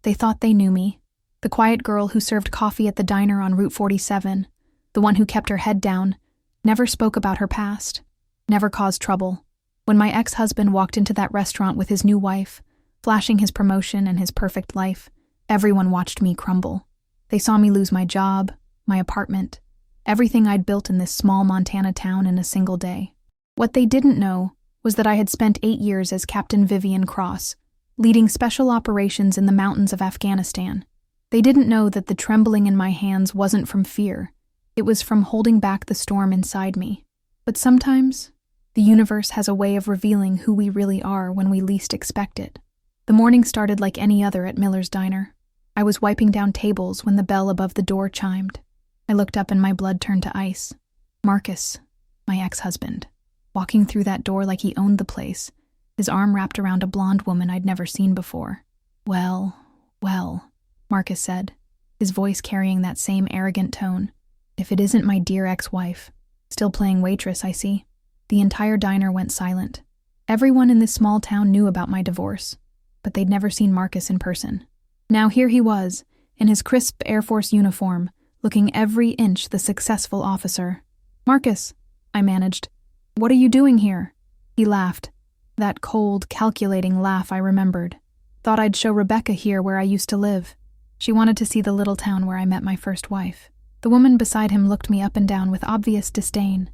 They thought they knew me. The quiet girl who served coffee at the diner on Route 47, the one who kept her head down, never spoke about her past, never caused trouble. When my ex-husband walked into that restaurant with his new wife, flashing his promotion and his perfect life, everyone watched me crumble. They saw me lose my job, my apartment, everything I'd built in this small Montana town in a single day. What they didn't know was that I had spent 8 years as Captain Vivian Cross, leading special operations in the mountains of Afghanistan. They didn't know that the trembling in my hands wasn't from fear. It was from holding back the storm inside me. But sometimes, the universe has a way of revealing who we really are when we least expect it. The morning started like any other at Miller's Diner. I was wiping down tables when the bell above the door chimed. I looked up and my blood turned to ice. Marcus, my ex-husband, walking through that door like he owned the place, his arm wrapped around a blonde woman I'd never seen before. Well, Marcus said, his voice carrying that same arrogant tone. If it isn't my dear ex-wife. Still playing waitress, I see. The entire diner went silent. Everyone in this small town knew about my divorce, but they'd never seen Marcus in person. Now here he was, in his crisp Air Force uniform, looking every inch the successful officer. Marcus, I managed. What are you doing here? He laughed. That cold, calculating laugh I remembered. Thought I'd show Rebecca here where I used to live. She wanted to see the little town where I met my first wife. The woman beside him looked me up and down with obvious disdain.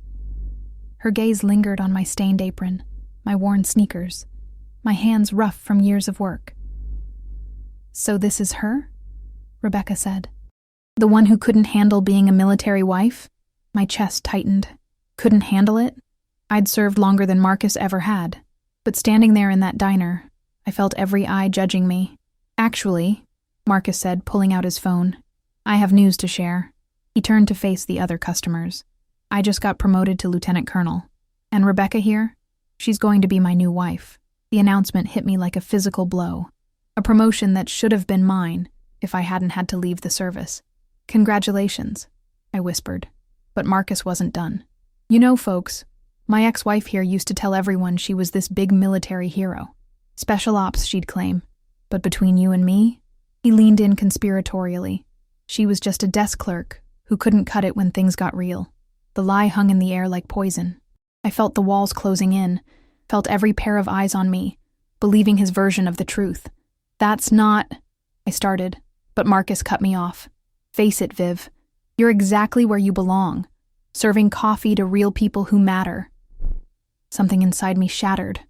Her gaze lingered on my stained apron, my worn sneakers, my hands rough from years of work. So this is her? Rebecca said. The one who couldn't handle being a military wife? My chest tightened. Couldn't handle it? I'd served longer than Marcus ever had. But standing there in that diner, I felt every eye judging me. Actually, Marcus said, pulling out his phone, I have news to share. He turned to face the other customers. I just got promoted to lieutenant colonel. And Rebecca here? She's going to be my new wife. The announcement hit me like a physical blow. A promotion that should have been mine if I hadn't had to leave the service. Congratulations, I whispered. But Marcus wasn't done. You know, folks, my ex-wife here used to tell everyone she was this big military hero. Special ops, she'd claim. But between you and me, he leaned in conspiratorially. She was just a desk clerk who couldn't cut it when things got real. The lie hung in the air like poison. I felt the walls closing in, felt every pair of eyes on me, believing his version of the truth. That's not... I started, but Marcus cut me off. Face it, Viv. You're exactly where you belong, serving coffee to real people who matter. Something inside me shattered.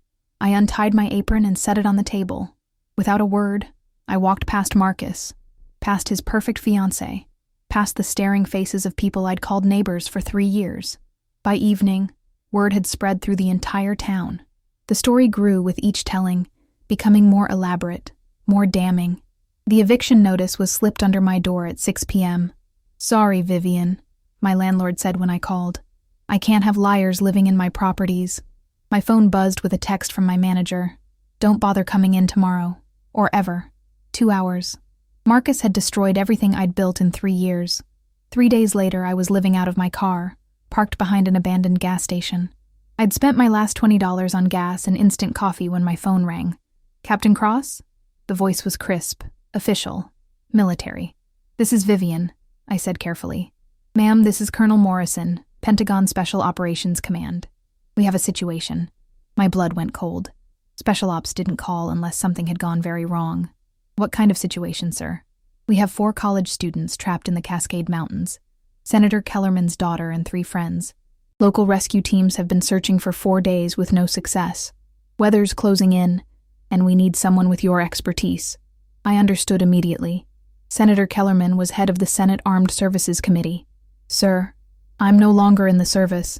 I untied my apron and set it on the table. Without a word, I walked past Marcus, past his perfect fiancée, past the staring faces of people I'd called neighbors for 3 years. By evening, word had spread through the entire town. The story grew with each telling, becoming more elaborate, more damning. The eviction notice was slipped under my door at 6 p.m. Sorry, Vivian, my landlord said when I called. I can't have liars living in my properties. My phone buzzed with a text from my manager. Don't bother coming in tomorrow. Or ever. 2 hours. Marcus had destroyed everything I'd built in 3 years. 3 days later, I was living out of my car, parked behind an abandoned gas station. I'd spent my last $20 on gas and instant coffee when my phone rang. Captain Cross? The voice was crisp, official, military. This is Vivian, I said carefully. Ma'am, this is Colonel Morrison, Pentagon Special Operations Command. We have a situation. My blood went cold. Special Ops didn't call unless something had gone very wrong. What kind of situation, sir? We have 4 college students trapped in the Cascade Mountains. Senator Kellerman's daughter and 3 friends. Local rescue teams have been searching for 4 days with no success. Weather's closing in, and we need someone with your expertise. I understood immediately. Senator Kellerman was head of the Senate Armed Services Committee. Sir, I'm no longer in the service.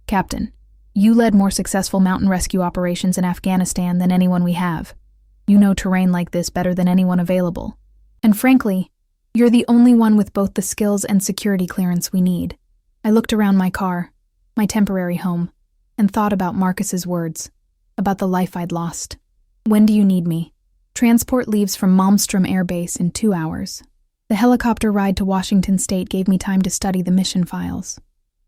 Captain, you led more successful mountain rescue operations in Afghanistan than anyone we have. You know terrain like this better than anyone available. And frankly, you're the only one with both the skills and security clearance we need. I looked around my car, my temporary home, and thought about Marcus's words, about the life I'd lost. When do you need me? Transport leaves from Malmstrom Air Base in 2 hours. The helicopter ride to Washington State gave me time to study the mission files.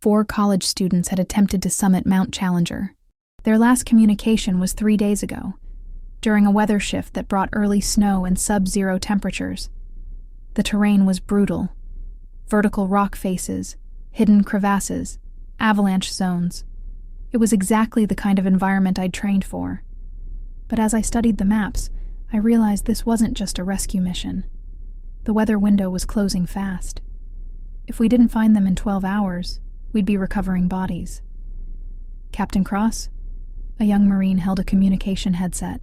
4 college students had attempted to summit Mount Challenger. Their last communication was 3 days ago. during a weather shift that brought early snow and sub-zero temperatures. The terrain was brutal. Vertical rock faces, hidden crevasses, avalanche zones. It was exactly the kind of environment I'd trained for. But as I studied the maps, I realized this wasn't just a rescue mission. The weather window was closing fast. If we didn't find them in 12 hours, we'd be recovering bodies. Captain Cross? A young Marine held a communication headset.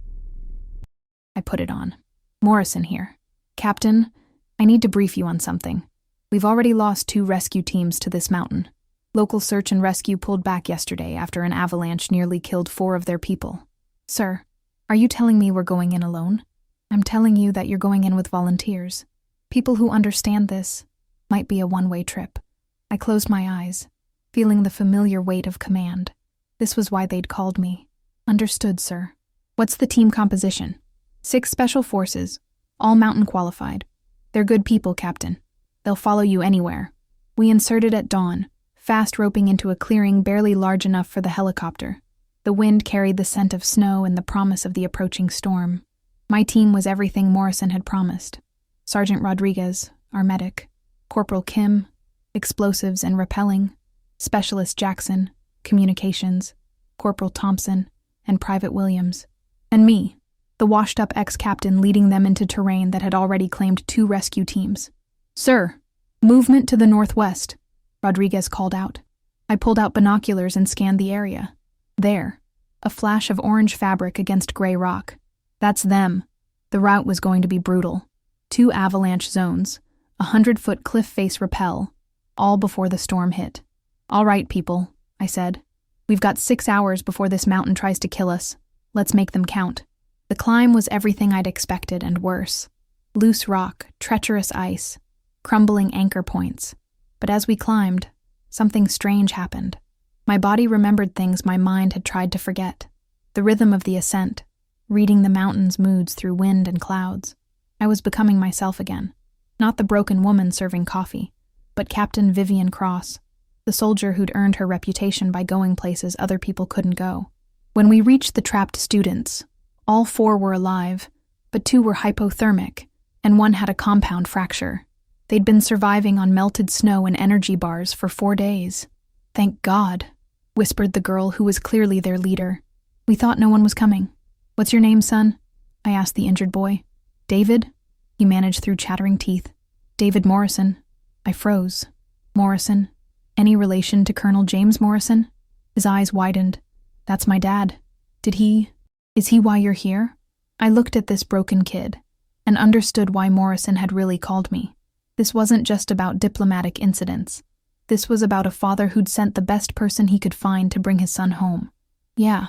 I put it on. Morrison here. Captain, I need to brief you on something. We've already lost 2 rescue teams to this mountain. Local search and rescue pulled back yesterday after an avalanche nearly killed 4 of their people. Sir, are you telling me we're going in alone? I'm telling you that you're going in with volunteers. People who understand this. Might be a one-way trip. I closed my eyes, feeling the familiar weight of command. This was why they'd called me. Understood, sir. What's the team composition? 6 special forces, all mountain qualified. They're good people, Captain. They'll follow you anywhere. We inserted at dawn, fast roping into a clearing barely large enough for the helicopter. The wind carried the scent of snow and the promise of the approaching storm. My team was everything Morrison had promised. Sergeant Rodriguez, our medic. Corporal Kim, explosives and rappelling. Specialist Jackson, communications. Corporal Thompson, and Private Williams. And me, the washed-up ex-captain leading them into terrain that had already claimed 2 rescue teams. Sir, movement to the northwest, Rodriguez called out. I pulled out binoculars and scanned the area. There, a flash of orange fabric against gray rock. That's them. The route was going to be brutal. 2 avalanche zones, a 100-foot cliff face rappel, all before the storm hit. All right, people, I said. We've got 6 hours before this mountain tries to kill us. Let's make them count. The climb was everything I'd expected and worse. Loose rock, treacherous ice, crumbling anchor points. But as we climbed, something strange happened. My body remembered things my mind had tried to forget. The rhythm of the ascent, reading the mountain's moods through wind and clouds. I was becoming myself again. Not the broken woman serving coffee, but Captain Vivian Cross, the soldier who'd earned her reputation by going places other people couldn't go. When we reached the trapped students, all 4 were alive, but 2 were hypothermic, and 1 had a compound fracture. They'd been surviving on melted snow and energy bars for 4 days. Thank God, whispered the girl who was clearly their leader. We thought no one was coming. What's your name, son? I asked the injured boy. David? He managed through chattering teeth. David Morrison. I froze. Morrison? Any relation to Colonel James Morrison? His eyes widened. That's my dad. Is he why you're here? I looked at this broken kid and understood why Morrison had really called me. This wasn't just about diplomatic incidents. This was about a father who'd sent the best person he could find to bring his son home. Yeah,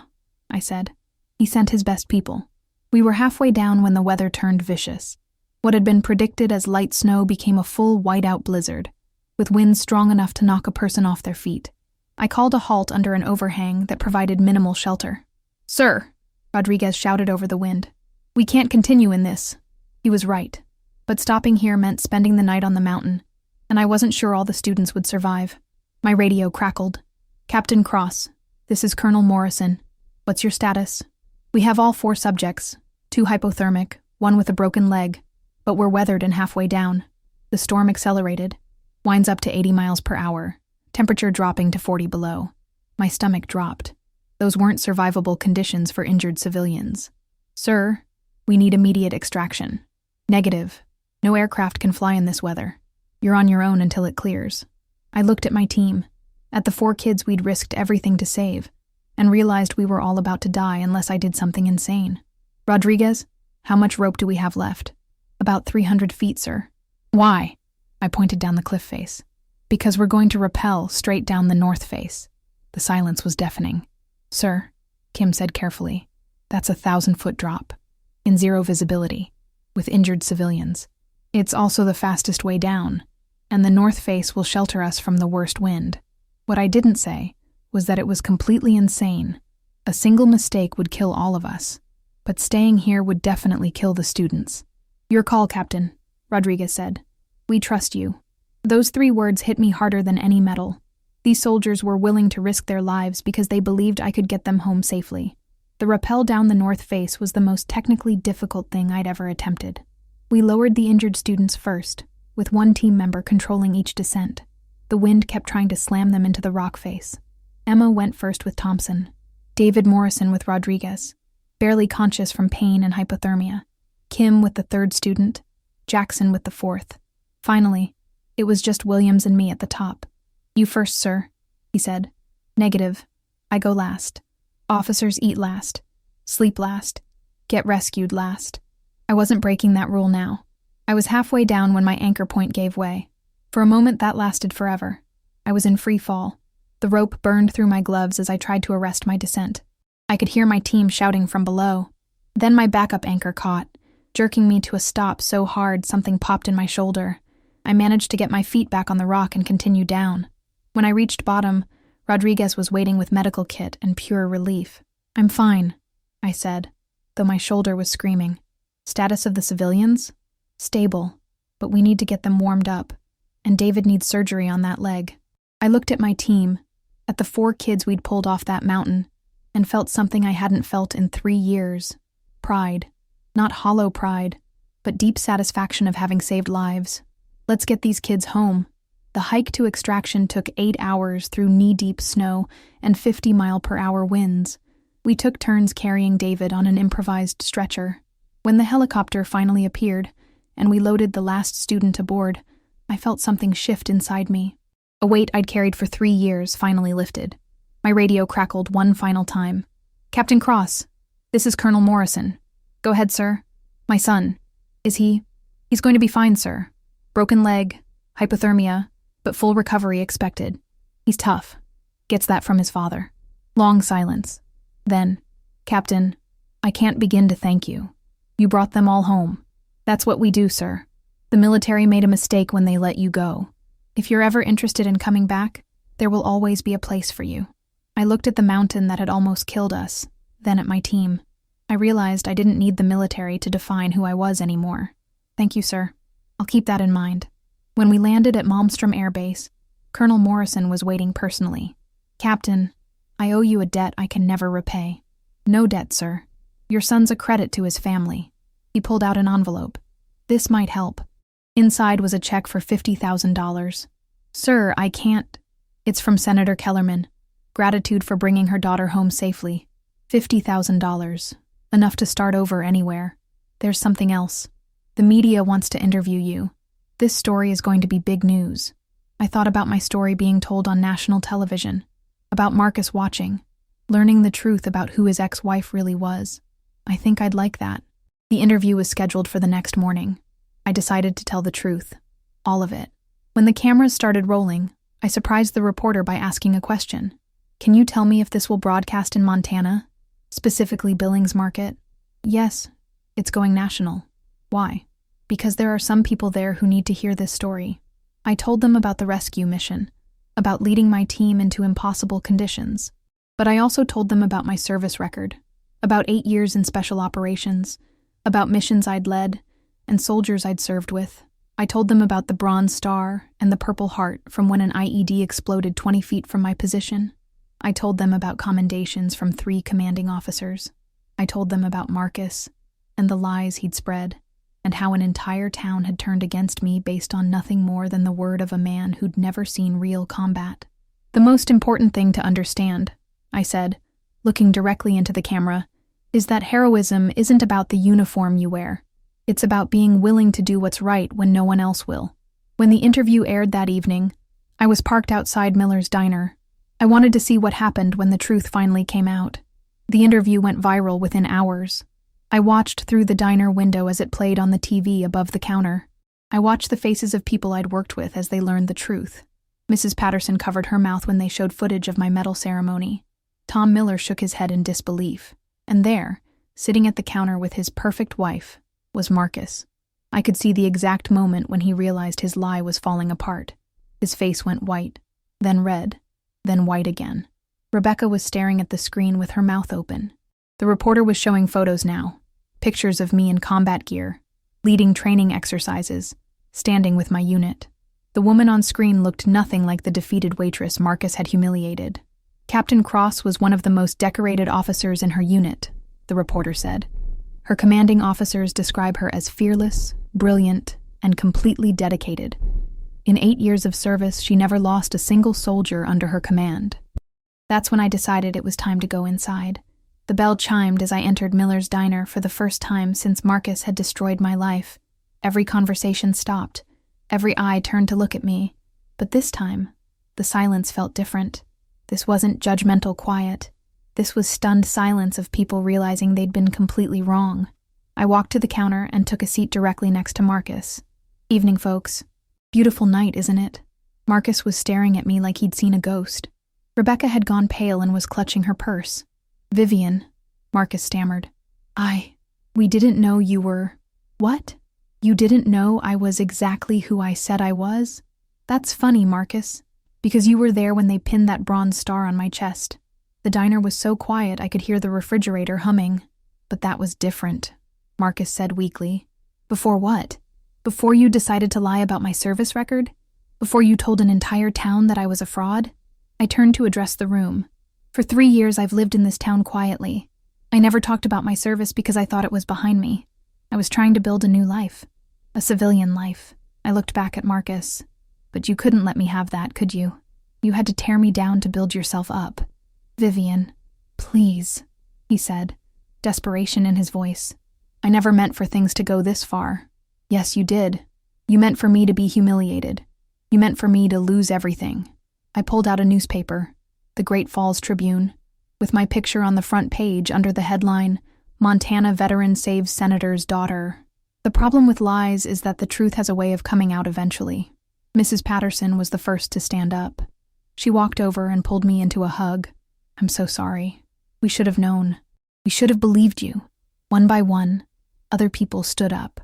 I said. He sent his best people. We were halfway down when the weather turned vicious. What had been predicted as light snow became a full whiteout blizzard, with winds strong enough to knock a person off their feet. I called a halt under an overhang that provided minimal shelter. Sir, Rodriguez shouted over the wind. We can't continue in this. He was right. But stopping here meant spending the night on the mountain, and I wasn't sure all the students would survive. My radio crackled. Captain Cross, this is Colonel Morrison. What's your status? We have all 4 subjects, 2 hypothermic, 1 with a broken leg, but we're weathered and halfway down. The storm accelerated, winds up to 80 miles per hour, temperature dropping to 40 below. My stomach dropped. Those weren't survivable conditions for injured civilians. Sir, we need immediate extraction. Negative. No aircraft can fly in this weather. You're on your own until it clears. I looked at my team, at the 4 kids we'd risked everything to save, and realized we were all about to die unless I did something insane. Rodriguez, how much rope do we have left? About 300 feet, sir. Why? I pointed down the cliff face. Because we're going to rappel straight down the north face. The silence was deafening. Sir, Kim said carefully, that's a 1,000-foot drop, in 0 visibility, with injured civilians. It's also the fastest way down, and the north face will shelter us from the worst wind. What I didn't say was that it was completely insane. A single mistake would kill all of us, but staying here would definitely kill the students. Your call, Captain, Rodriguez said. We trust you. Those 3 words hit me harder than any metal. These soldiers were willing to risk their lives because they believed I could get them home safely. The rappel down the north face was the most technically difficult thing I'd ever attempted. We lowered the injured students first, with one team member controlling each descent. The wind kept trying to slam them into the rock face. Emma went first with Thompson, David Morrison with Rodriguez, barely conscious from pain and hypothermia, Kim with the third student, Jackson with the fourth. Finally, it was just Williams and me at the top. "You first, sir," he said. "Negative. I go last. Officers eat last, sleep last, get rescued last." I wasn't breaking that rule now. I was halfway down when my anchor point gave way. For a moment that lasted forever. I was in free fall. The rope burned through my gloves as I tried to arrest my descent. I could hear my team shouting from below. Then my backup anchor caught, jerking me to a stop so hard something popped in my shoulder. I managed to get my feet back on the rock and continue down. When I reached bottom, Rodriguez was waiting with medical kit and pure relief. "I'm fine," I said, though my shoulder was screaming. "Status of the civilians? Stable, but we need to get them warmed up, and David needs surgery on that leg." I looked at my team, at the 4 kids we'd pulled off that mountain, and felt something I hadn't felt in 3 years. Pride. Not hollow pride, but deep satisfaction of having saved lives. Let's get these kids home. The hike to extraction took 8 hours through knee-deep snow and 50-mile-per-hour winds. We took turns carrying David on an improvised stretcher. When the helicopter finally appeared, and we loaded the last student aboard, I felt something shift inside me. A weight I'd carried for 3 years finally lifted. My radio crackled one final time. "Captain Cross, this is Colonel Morrison. Go ahead, sir. My son. Is he? He's going to be fine, sir. Broken leg, hypothermia, but full recovery expected. He's tough. Gets that from his father." Long silence. Then, "Captain, I can't begin to thank you. You brought them all home. That's what we do, sir. The military made a mistake when they let you go. If you're ever interested in coming back, there will always be a place for you." I looked at the mountain that had almost killed us, then at my team. I realized I didn't need the military to define who I was anymore. "Thank you, sir. I'll keep that in mind." When we landed at Malmstrom Air Base, Colonel Morrison was waiting personally. "Captain, I owe you a debt I can never repay." "No debt, sir. Your son's a credit to his family." He pulled out an envelope. "This might help." Inside was a check for $50,000. "Sir, I can't." "It's from Senator Kellerman. Gratitude for bringing her daughter home safely. $50,000. Enough to start over anywhere. There's something else. The media wants to interview you. This story is going to be big news." I thought about my story being told on national television, about Marcus watching, learning the truth about who his ex-wife really was. I think I'd like that. The interview was scheduled for the next morning. I decided to tell the truth. All of it. When the cameras started rolling, I surprised the reporter by asking a question. "Can you tell me if this will broadcast in Montana? Specifically Billings Market?" "Yes, it's going national." "Why?" "Because there are some people there who need to hear this story." I told them about the rescue mission, about leading my team into impossible conditions. But I also told them about my service record, about 8 years in special operations, about missions I'd led, and soldiers I'd served with. I told them about the Bronze Star and the Purple Heart from when an IED exploded 20 feet from my position. I told them about commendations from 3 commanding officers. I told them about Marcus and the lies he'd spread, and how an entire town had turned against me based on nothing more than the word of a man who'd never seen real combat. "The most important thing to understand," I said, looking directly into the camera, "is that heroism isn't about the uniform you wear. It's about being willing to do what's right when no one else will." When the interview aired that evening, I was parked outside Miller's Diner. I wanted to see what happened when the truth finally came out. The interview went viral within hours. I watched through the diner window as it played on the TV above the counter. I watched the faces of people I'd worked with as they learned the truth. Mrs. Patterson covered her mouth when they showed footage of my medal ceremony. Tom Miller shook his head in disbelief. And there, sitting at the counter with his perfect wife, was Marcus. I could see the exact moment when he realized his lie was falling apart. His face went white, then red, then white again. Rebecca was staring at the screen with her mouth open. The reporter was showing photos now, pictures of me in combat gear, leading training exercises, standing with my unit. The woman on screen looked nothing like the defeated waitress Marcus had humiliated. Captain Cross was one of the most decorated officers in her unit, the reporter said. Her commanding officers describe her as fearless, brilliant, and completely dedicated. In 8 years of service, she never lost a single soldier under her command. That's when I decided it was time to go inside. The bell chimed as I entered Miller's diner for the first time since Marcus had destroyed my life. Every conversation stopped. Every eye turned to look at me. But this time, the silence felt different. This wasn't judgmental quiet. This was stunned silence of people realizing they'd been completely wrong. I walked to the counter and took a seat directly next to Marcus. "Evening, folks. Beautiful night, isn't it?" Marcus was staring at me like he'd seen a ghost. Rebecca had gone pale and was clutching her purse. "Vivian," Marcus stammered. We didn't know you were—" "What? You didn't know I was exactly who I said I was? That's funny, Marcus, because you were there when they pinned that bronze star on my chest." The diner was so quiet I could hear the refrigerator humming. "But that was different," Marcus said weakly. "Before what? Before you decided to lie about my service record? Before you told an entire town that I was a fraud?" I turned to address the room. "For 3 years I've lived in this town quietly. I never talked about my service because I thought it was behind me. I was trying to build a new life. A civilian life." I looked back at Marcus. "But you couldn't let me have that, could you? You had to tear me down to build yourself up." "Vivian, please," he said, desperation in his voice. "I never meant for things to go this far." "Yes, you did. You meant for me to be humiliated. You meant for me to lose everything." I pulled out a newspaper, the Great Falls Tribune, with my picture on the front page under the headline, "Montana Veteran Saves Senator's Daughter." The problem with lies is that the truth has a way of coming out eventually. Mrs. Patterson was the first to stand up. She walked over and pulled me into a hug. "I'm so sorry. We should have known. We should have believed you." One by one, other people stood up.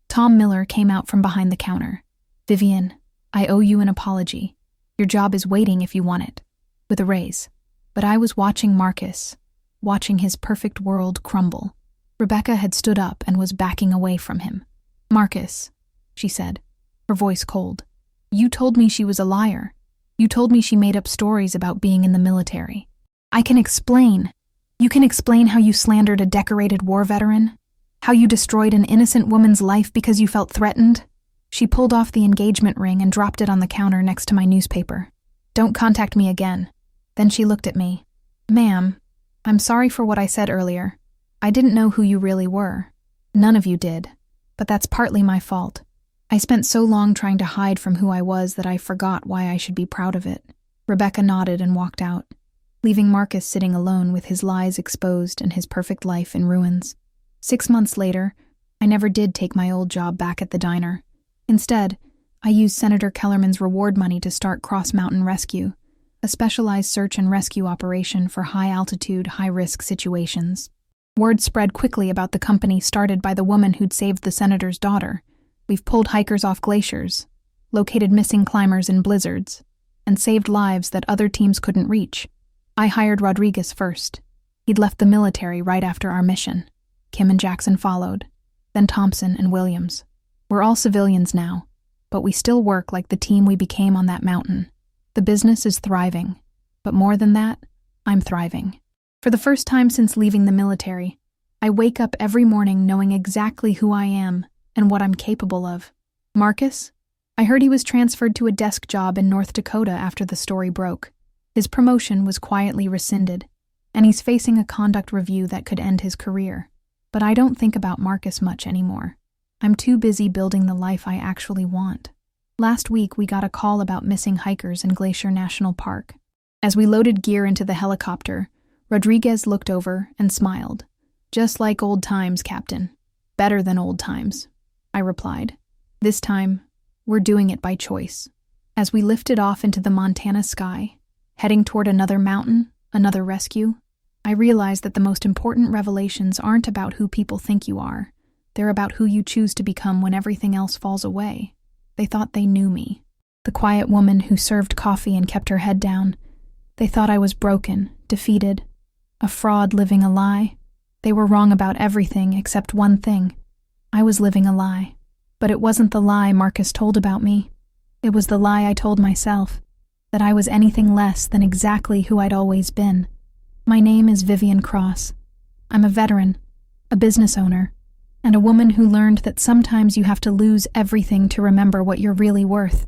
Tom Miller came out from behind the counter. "Vivian, I owe you an apology. Your job is waiting if you want it, with a raise." But I was watching Marcus, watching his perfect world crumble. Rebecca had stood up and was backing away from him. "Marcus," she said, her voice cold, "you told me she was a liar. You told me she made up stories about being in the military. I can explain. You can explain how you slandered a decorated war veteran? How you destroyed an innocent woman's life because you felt threatened?" She pulled off the engagement ring and dropped it on the counter next to my newspaper. "Don't contact me again." Then she looked at me. "Ma'am, I'm sorry for what I said earlier. I didn't know who you really were. None of you did. But that's partly my fault. I spent so long trying to hide from who I was that I forgot why I should be proud of it." Rebecca nodded and walked out, leaving Marcus sitting alone with his lies exposed and his perfect life in ruins. 6 months later, I never did take my old job back at the diner. Instead, I used Senator Kellerman's reward money to start Cross Mountain Rescue, a specialized search and rescue operation for high-altitude, high-risk situations. Word spread quickly about the company started by the woman who'd saved the senator's daughter. We've pulled hikers off glaciers, located missing climbers in blizzards, and saved lives that other teams couldn't reach. I hired Rodriguez first. He'd left the military right after our mission. Kim and Jackson followed, then Thompson and Williams. We're all civilians now, but we still work like the team we became on that mountain. The business is thriving, but more than that, I'm thriving. For the first time since leaving the military, I wake up every morning knowing exactly who I am and what I'm capable of. Marcus? I heard he was transferred to a desk job in North Dakota after the story broke. His promotion was quietly rescinded, and he's facing a conduct review that could end his career. But I don't think about Marcus much anymore. I'm too busy building the life I actually want. Last week, we got a call about missing hikers in Glacier National Park. As we loaded gear into the helicopter, Rodriguez looked over and smiled. "Just like old times, Captain. Better than old times," I replied. "This time, we're doing it by choice." As we lifted off into the Montana sky, heading toward another mountain, another rescue, I realized that the most important revelations aren't about who people think you are. They're about who you choose to become when everything else falls away. They thought they knew me. The quiet woman who served coffee and kept her head down. They thought I was broken, defeated, a fraud living a lie. They were wrong about everything except one thing. I was living a lie. But it wasn't the lie Marcus told about me. It was the lie I told myself. that I was anything less than exactly who I'd always been. My name is Vivian Cross. I'm a veteran, a business owner, and a woman who learned that sometimes you have to lose everything to remember what you're really worth.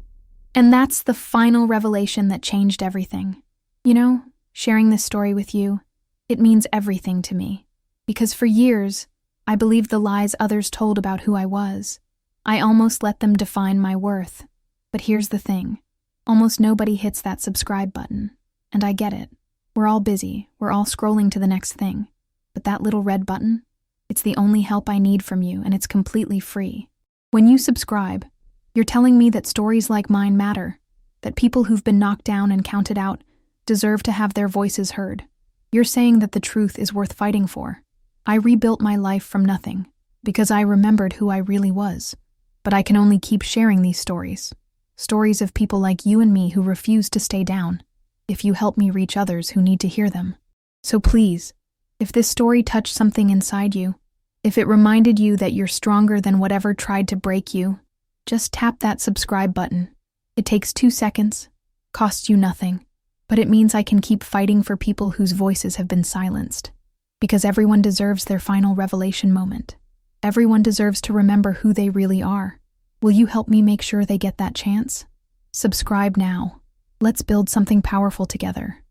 And that's the final revelation that changed everything. You know, sharing this story with you, it means everything to me. Because for years, I believed the lies others told about who I was. I almost let them define my worth. But here's the thing. Almost nobody hits that subscribe button. And I get it. We're all busy. We're all scrolling to the next thing. But that little red button, it's the only help I need from you, and it's completely free. When you subscribe, you're telling me that stories like mine matter, that people who've been knocked down and counted out deserve to have their voices heard. You're saying that the truth is worth fighting for. I rebuilt my life from nothing because I remembered who I really was. But I can only keep sharing these stories. Stories of people like you and me who refuse to stay down, if you help me reach others who need to hear them. So please, if this story touched something inside you, if it reminded you that you're stronger than whatever tried to break you, just tap that subscribe button. It takes 2 seconds, costs you nothing, but it means I can keep fighting for people whose voices have been silenced. Because everyone deserves their final revelation moment. Everyone deserves to remember who they really are. Will you help me make sure they get that chance? Subscribe now. Let's build something powerful together.